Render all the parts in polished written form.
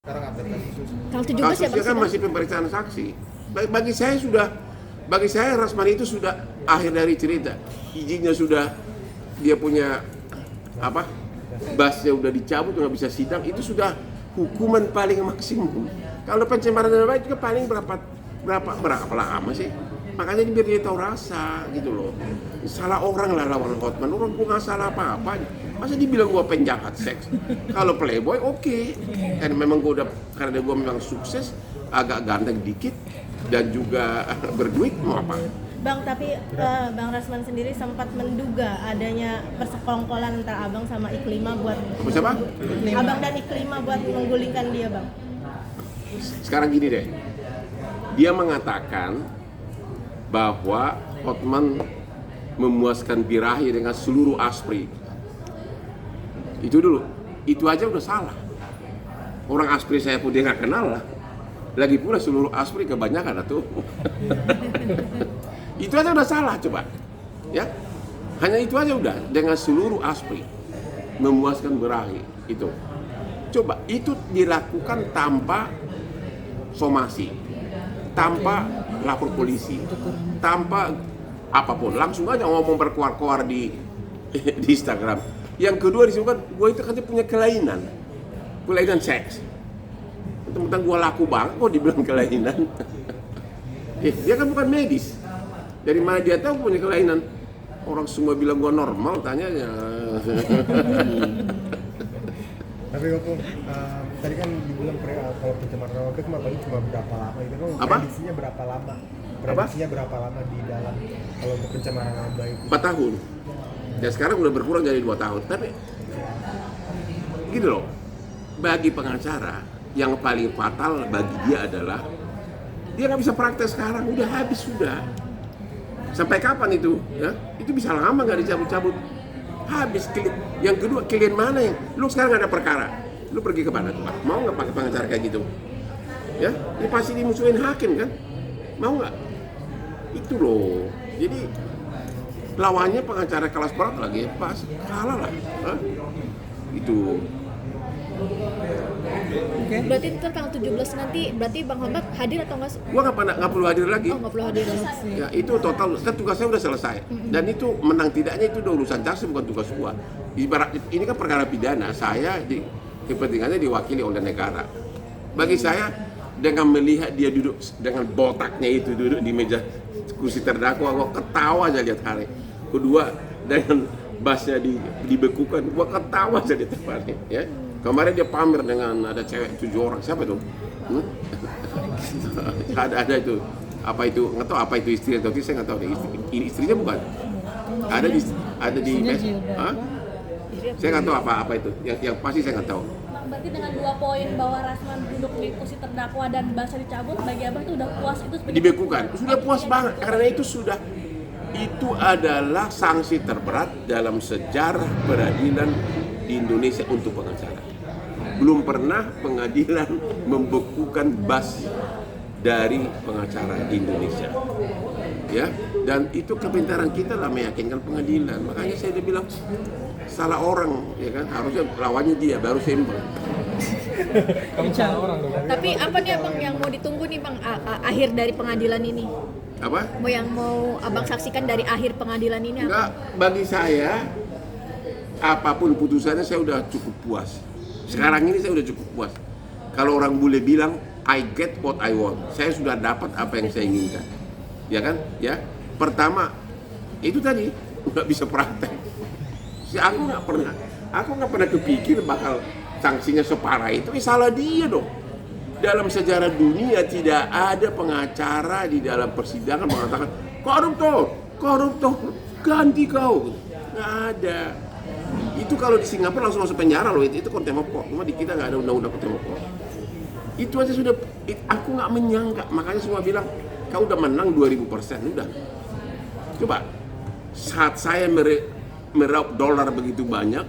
Sekarang update kasus. Tanggal 17 ya Kasusnya Bang? kan masih pemeriksaan saksi. Bagi saya Rasman itu sudah akhir dari cerita. Izinnya sudah, dia punya apa? Basnya udah dicabut, nggak bisa sidang, itu sudah hukuman paling maksimum. Kalau pencemaran nama baik itu paling berapa lama sih? Makanya biar dia tahu rasa gitu loh. Salah orang lah lawan Hotman, orang gua nggak salah apa-apa. Masa dibilang gua penjahat seks? Kalau playboy oke. Karena gua memang sukses, agak ganteng dikit dan juga berduit, mau apa? Bang, tapi Bang Rasman sendiri sempat menduga adanya persekongkolan antara Abang sama Iklima buat Siapa? Abang dan Iklima buat menggulingkan dia, Bang. Sekarang gini deh, dia mengatakan bahwa Hotman memuaskan birahi dengan seluruh aspri. Itu dulu, itu aja udah salah. Orang aspri saya pun dia nggak kenal lah. Lagi pula seluruh aspri kebanyakan tuh. Itu aja udah salah coba, ya. Hanya itu aja udah dengan seluruh aspri memuaskan birahi itu. Coba itu dilakukan tanpa somasi, tanpa lapor polisi, tanpa apapun, langsung aja ngomong berkuar-kuar di Instagram. Yang kedua disebutkan, gue itu katanya punya kelainan seks. Tentang gue laku banget kok dibilang kelainan. Dia kan bukan medis. Dari mana dia tahu punya kelainan? Orang semua bilang gue normal, tanyanya. Tapi waktu tadi kan dibilang kalau pencemaran nama baik cuma berapa lama itu kan? Apa? Prediksinya berapa lama? Prediksinya berapa lama di dalam kalau untuk pencemaran nama baik? 4 tahun. Ya sekarang udah berkurang jadi 2 tahun. Tapi gitu loh. Bagi pengacara yang paling fatal bagi dia adalah dia nggak bisa praktek sekarang, udah habis sudah. Sampai kapan itu? Ya? Itu bisa lama nggak dicabut-cabut. Habis. Yang kedua, klien mana yang lu sekarang ada perkara, lu pergi ke mana tuh Pak? Mau nggak pakai pengacara kayak gitu? Ya, ini pasti dimusuhin hakim kan? Mau nggak? Itu loh. Jadi lawannya pengacara kelas berat lagi, pas kalah lah. Hah? Itu. Berarti ntar tanggal 17 nanti, berarti Bang Hotman hadir atau enggak? Gua nggak perlu hadir lagi. Oh, nggak perlu hadir. Ya itu total, kan tugasnya udah selesai. Dan itu menang tidaknya itu udah urusan jaksa, bukan tugas gua. Ibarat ini kan perkara pidana, saya kepentingannya diwakili oleh negara. Bagi saya, dengan melihat dia duduk dengan botaknya itu duduk di meja kursi terdakwa, gua ketawa aja lihat hari. Kedua, dengan basnya dibekukan, gua ketawa aja lihat hari. Ya. Kemarin dia pamer dengan ada cewek 7 orang, siapa itu? ada itu, apa itu, nggak tahu apa itu istri atau tidak, saya nggak tahu deh. Istrinya bukan? Ada di Hah? Saya nggak tahu apa itu, yang pasti saya nggak tahu. Berarti dengan 2 poin bahwa Rasman duduk di kursi terdakwa dan bahasa dicabut, bagi Abang itu udah puas itu Dibekukan, sudah puas banget karena itu adalah sanksi terberat dalam sejarah peradilan di Indonesia untuk pengacara. Belum pernah pengadilan membekukan bas dari pengacara di Indonesia. Ya, dan itu kepintaran kita lah meyakinkan pengadilan. Makanya saya udah bilang salah orang, ya kan, harusnya lawannya dia baru seimbang. Tapi apa nih Abang yang mau ditunggu nih Bang, akhir dari pengadilan ini? Apa? Yang mau Abang saksikan dari akhir pengadilan ini apa? Enggak, bagi saya apapun putusannya saya udah cukup puas. Sekarang ini saya udah cukup puas. Kalau orang bule bilang I get what I want, saya sudah dapat apa yang saya inginkan. Ya kan? Ya. Pertama, itu tadi nggak bisa praktek. Aku nggak pernah kepikir bakal sanksinya separah itu. Salah dia dong. Dalam sejarah dunia tidak ada pengacara di dalam persidangan mengatakan koruptor, ganti kau. Nggak ada. Itu kalau di Singapura langsung masuk penjara loh, itu konten pokok. Cuma di kita nggak ada undang-undang konten pokok. Itu aja sudah, aku nggak menyangka. Makanya semua bilang, kau udah menang 2000%, udah. Coba, saat saya meraup dolar begitu banyak,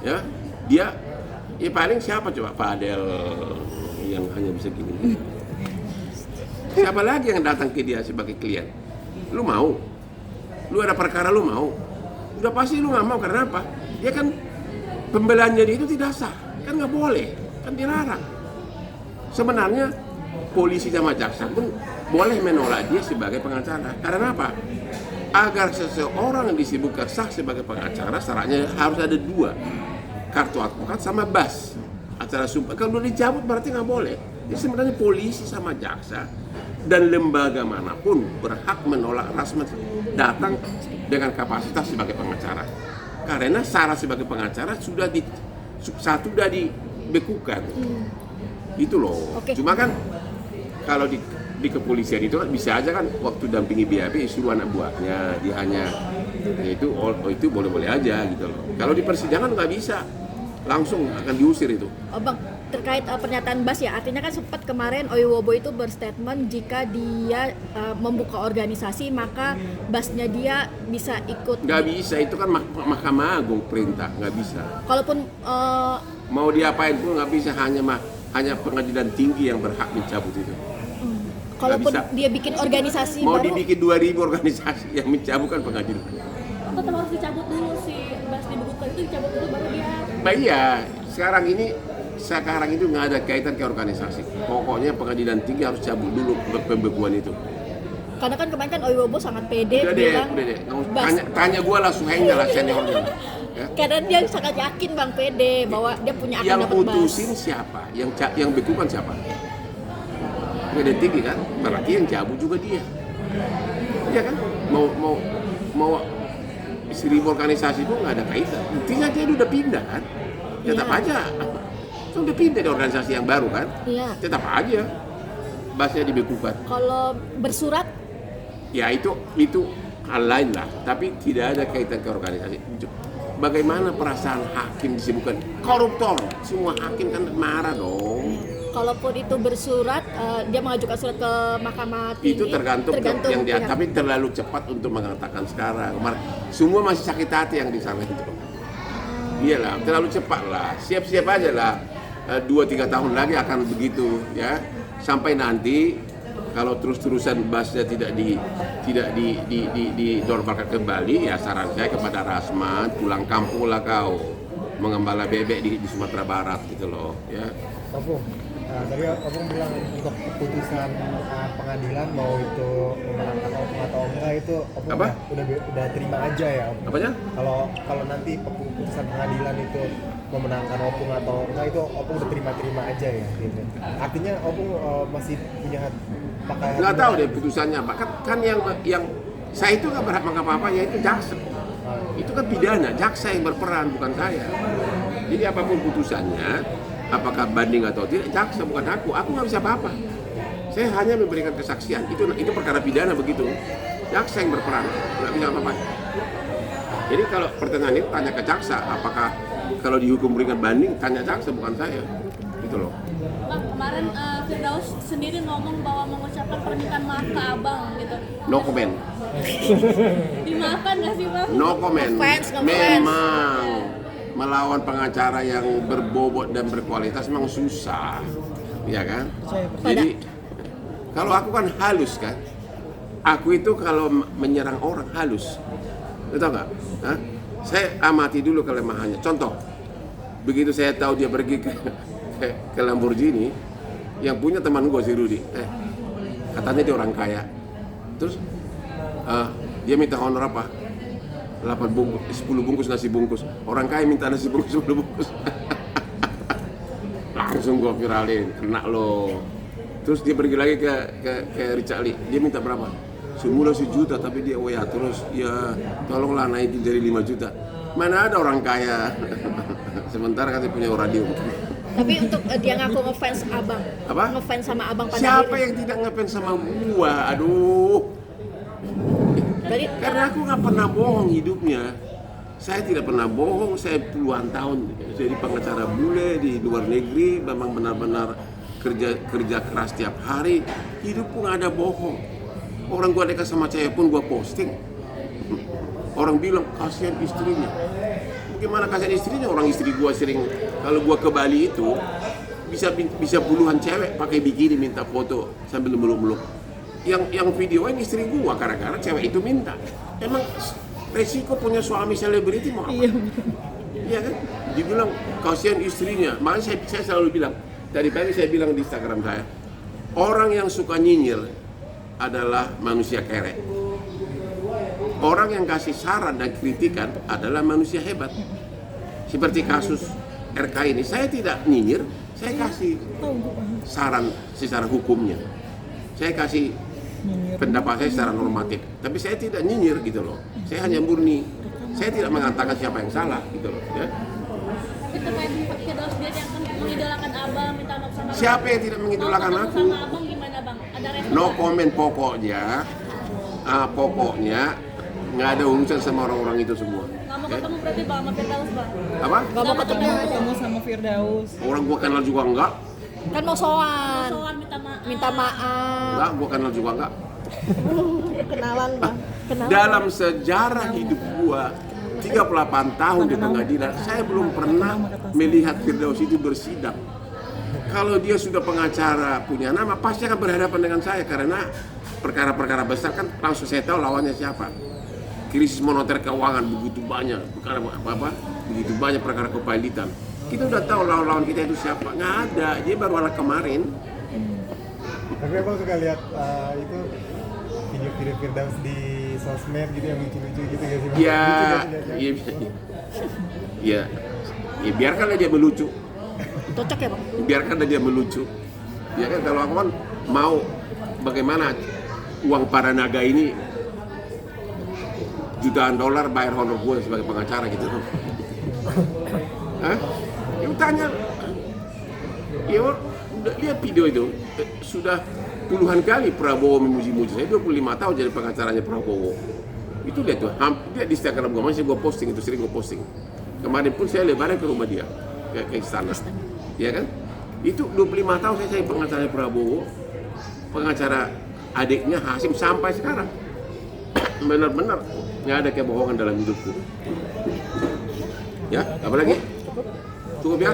ya, dia, ya paling siapa coba? Fadel yang hanya bisa gini. Siapa lagi yang datang ke dia sebagai klien? Lu mau? Lu ada perkara lu mau? Udah pasti lu nggak mau, karena apa? Ya kan pembelaannya dia itu tidak sah, kan nggak boleh, kan dilarang. Sebenarnya polisi sama jaksa pun boleh menolak dia sebagai pengacara. Karena apa? Agar seseorang disebutkan sah sebagai pengacara, syaratnya harus ada 2, kartu advokat sama bas acara sumpah. Kalau udah dicabut berarti nggak boleh. Jadi sebenarnya polisi sama jaksa dan lembaga manapun berhak menolak Rasman datang dengan kapasitas sebagai pengacara. Karena syarat sebagai pengacara sudah dibekukan. Itu loh. Oke. Cuma kan kalau di kepolisian itu kan bisa aja kan waktu dampingi BAP suruh anak buahnya, dia hanya ya itu boleh-boleh aja gitu loh. Kalau di persidangan nggak bisa, langsung akan diusir itu. Oh, Bang, terkait pernyataan Bas ya, artinya kan sempat kemarin Oyowobo itu berstatement jika dia membuka organisasi maka Basnya dia bisa ikut. Nggak bisa, itu kan Mahkamah Agung perintah, nggak bisa. Kalaupun Mau diapain pun nggak bisa, hanya pengadilan tinggi yang berhak mencabut itu. kalaupun bisa. dia bikin organisasi Mau baru, dibikin 2000 organisasi yang mencabut kan pengadilan. Tetap harus dicabut dulu si Bas dibekukan itu, dicabut dulu baru dia. Nah iya, sekarang itu nggak ada kaitan ke organisasi. Pokoknya pengadilan tinggi harus cabut dulu pembekuan itu. karena kan kemarin kan Oyowobo sangat pede Udah bilang deh. Bas, Tanya gue lah, Suhailnya lah seniornya. Ya. karena dia sangat yakin Bang pede bahwa dia punya akan Yang dapat Bas. putusin siapa? Yang bekukan siapa? Pengadilan tinggi kan? Berarti yang cabut juga dia. Iya kan? Mau 1000 organisasi pun nggak ada kaitan. Buktinya dia udah pindah kan? Tetap Iya. aja. Udah pindah di organisasi yang baru kan? Iya. Tetap aja. Basnya dibekukan. Kalau bersurat Ya itu hal lain lah. Tapi tidak ada kaitan ke organisasi. Bagaimana perasaan hakim disebutkan koruptor? Semua hakim kan marah dong. kalaupun itu bersurat, dia mengajukan surat ke Mahkamah Tinggi. Itu tergantung yang dia, pihak. tapi terlalu cepat untuk mengatakan sekarang. Semua masih sakit hati yang di sana itu. Iyalah, terlalu cepat lah. Siap-siap aja lah. 2-3 tahun lagi akan begitu ya. Sampai nanti kalau terus-terusan Basnya tidak dinormalkan kembali, ya saran saya kepada Rasman, pulang kampung lah kau, mengembala bebek di Sumatera Barat gitu loh ya. Opung, tadi Opung bilang untuk keputusan pengadilan mau itu memenangkan Opung atau enggak itu Opung Apa? udah terima aja ya Opung. Apanya? Kalau nanti keputusan pengadilan itu memenangkan Opung atau enggak itu Opung udah terima aja ya gitu. Artinya Opung masih punya pakai Nggak tahu deh putusannya apa. Kan yang saya itu nggak berhak apa-apa, ya itu jaksa. Itu kan pidana, jaksa yang berperan bukan saya. Jadi apapun putusannya, apakah banding atau tidak, jaksa bukan aku nggak bisa apa-apa. Saya hanya memberikan kesaksian, itu perkara pidana begitu. Jaksa yang berperan, nggak bisa apa-apa. Jadi kalau pertanyaan itu tanya ke jaksa, apakah kalau dihukum berikan banding, tanya jaksa bukan saya. Gitu loh. Bang, kemarin Firdaus sendiri ngomong bahwa mengucapkan permintaan maaf ke abang gitu. No comment. Dimaafkan nggak sih Bang? No comment. Ngefans. Memang melawan pengacara yang berbobot dan berkualitas memang susah, ya kan? Jadi kalau aku kan halus kan, aku itu kalau menyerang orang halus, tahu nggak? Hah? Saya amati dulu kelemahannya. Contoh, begitu saya tahu dia pergi ke Lamborghini, yang punya teman gue si Rudy, katanya dia orang kaya, terus dia minta honor apa? 10 bungkus nasi bungkus. Orang kaya minta nasi bungkus 10 bungkus. Langsung gue viralin, kena lo. Terus dia pergi lagi ke Richard Lee. Dia minta berapa? Semula 1 juta, tapi dia terus ya tolonglah naikin jadi 5 juta. Mana ada orang kaya. Sementara katanya punya radio. Tapi untuk dia ngaku ngefans abang. Apa? Ngefans sama abang pada Siapa akhirnya. yang tidak ngefans sama gua? Aduh. Berarti Karena aku nggak pernah bohong hidupnya. Saya tidak pernah bohong. Saya puluhan tahun jadi pengacara bule di luar negeri. Memang benar-benar kerja keras tiap hari. Hidupku nggak ada bohong. Orang gua dekat sama cewek pun gua posting. Orang bilang kasihan istrinya. Bagaimana kasihan istrinya? Orang istri gua sering, kalau gua ke Bali itu bisa puluhan cewek pakai bikini minta foto sambil meluk-meluk. Yang videoin istri gua gara-gara cewek itu minta. Emang resiko punya suami selebriti mau apa? Iya kan? Dibilang kasihan istrinya. Makanya saya selalu bilang, tadi pagi saya bilang di Instagram saya, orang yang suka nyinyir adalah manusia kere. Orang yang kasih saran dan kritikan adalah manusia hebat. Seperti kasus RK ini, saya tidak nyinyir, saya kasih saran secara hukumnya. Saya kasih pendapat saya secara normatif, tapi saya tidak nyinyir gitu loh. Saya hanya murni. Saya tidak mengatakan siapa yang salah gitu loh. Ya. Tapi terkait Firdaus dia yang mengidolakan abang, minta maaf sama Siapa yang tidak mengidolakan Mau aku? ketemu sama abang gimana bang? Ada respon No nggak? comment pokoknya nggak ada urusan sama orang-orang itu semua. Nggak mau Ya. ketemu berarti bang sama Firdaus bang? Apa? Gak mau ketemu. Ketemu sama Firdaus. Orang gua kenal juga enggak? Kan mau soan. Soal minta maaf. Minta maaf. Enggak, gua kenal juga enggak. Kenalan bang. Dalam sejarah hidup gua 38 tahun di pengadilan, saya belum pernah melihat Firdaus itu bersidang. Kalau dia sudah pengacara punya nama, pasti akan berhadapan dengan saya karena perkara-perkara besar kan langsung saya tahu lawannya siapa. Krisis moneter keuangan begitu banyak, perkara apa-apa, begitu banyak perkara kepailitan. Kita udah tahu lawan-lawan kita itu siapa. Nggak ada, dia baru ala kemarin. Tapi abang suka lihat itu video-video Firdaus di sosmed gitu yang lucu-lucu gitu gak sih? Bang? Ya, Lucu gak sih liatnya? ya biarkanlah dia melucu. Cocok ya bang? Biarkanlah dia melucu. Ya kan kalau aku kan mau bagaimana uang para naga ini jutaan dolar bayar honor gue sebagai pengacara gitu. Hah? Ya tanya. Ya udah lihat video itu sudah puluhan kali Prabowo memuji-muji saya. 25 tahun jadi pengacaranya Prabowo. Itu lihat tuh, dia di Instagram gue masih gue posting itu, sering gue posting. Kemarin pun saya lebaran ke rumah dia, ke istana. Ya kan? Itu 25 tahun saya pengacara Prabowo, pengacara adiknya Hasim sampai sekarang. Benar-benar nggak ada kebohongan dalam hidupku. Ya, apalagi? Cukup ya?